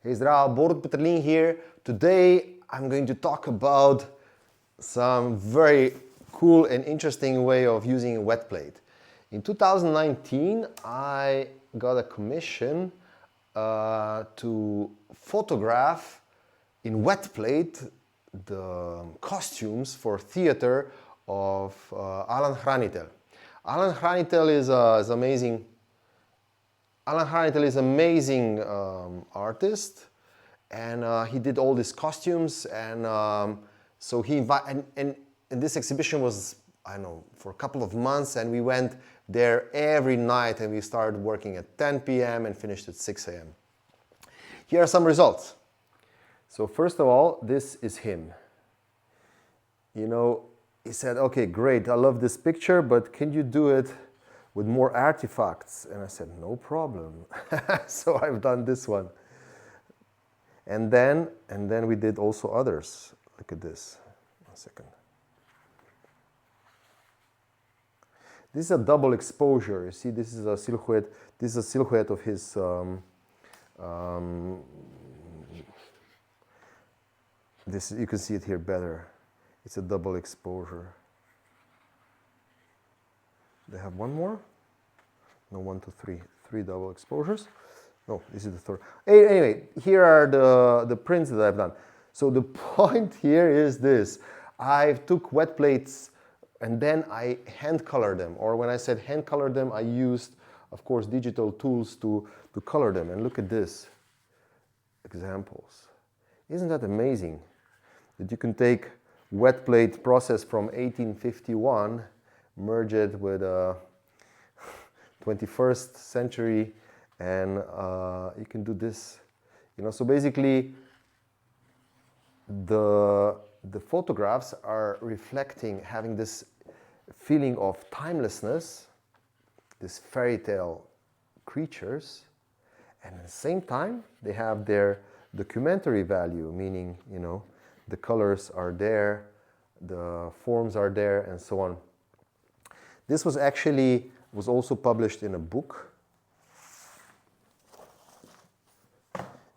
Hey, zdravo, Borut Petrlin here. Today I'm going to talk about some very cool and interesting way of using a wet plate. In 2019 I got a commission to photograph in wet plate the costumes for theater of Hranitelj. Hranitelj is amazing. Hranitelj is amazing artist, and he did all these costumes, and so he invited, and this exhibition was, I don't know, for a couple of months, and we went there every night, and we started working at 10 p.m. and finished at 6 a.m. Here are some results. So first of all, this is him. You know, he said, okay, great, I love this picture, but can you do it with more artifacts? And I said, no problem. So I've done this one. And then we did also others. Look at this. 1 second. This is a double exposure. You see, this is a silhouette. This is a silhouette of his this, you can see it here better. It's a double exposure. They have one more? No, 1, 2, 3. 3 double exposures. No, this is the third. Anyway, here are the prints that I've done. So the point here is this. I took wet plates and then I hand colored them. Or when I said hand colored them, I used, of course, digital tools to color them. And look at this. Examples. Isn't that amazing? That you can take wet plate process from 1851, merge it with 21st century, and you can do this. You know, so basically the photographs are reflecting, having this feeling of timelessness, this fairy tale creatures, and at the same time they have their documentary value, meaning, you know, the colors are there, the forms are there, and so on. This was also published in a book.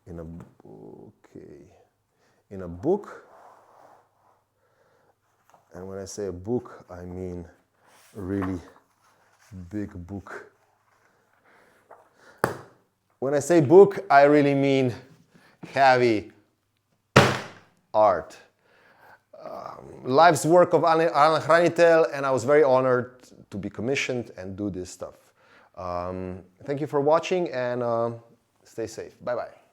In a book. And when I say a book, I mean a really big book. When I say book, I really mean heavy art. Life's work of Hranitelj, and I was very honored to be commissioned and do this stuff. Thank you for watching, and stay safe. Bye-bye.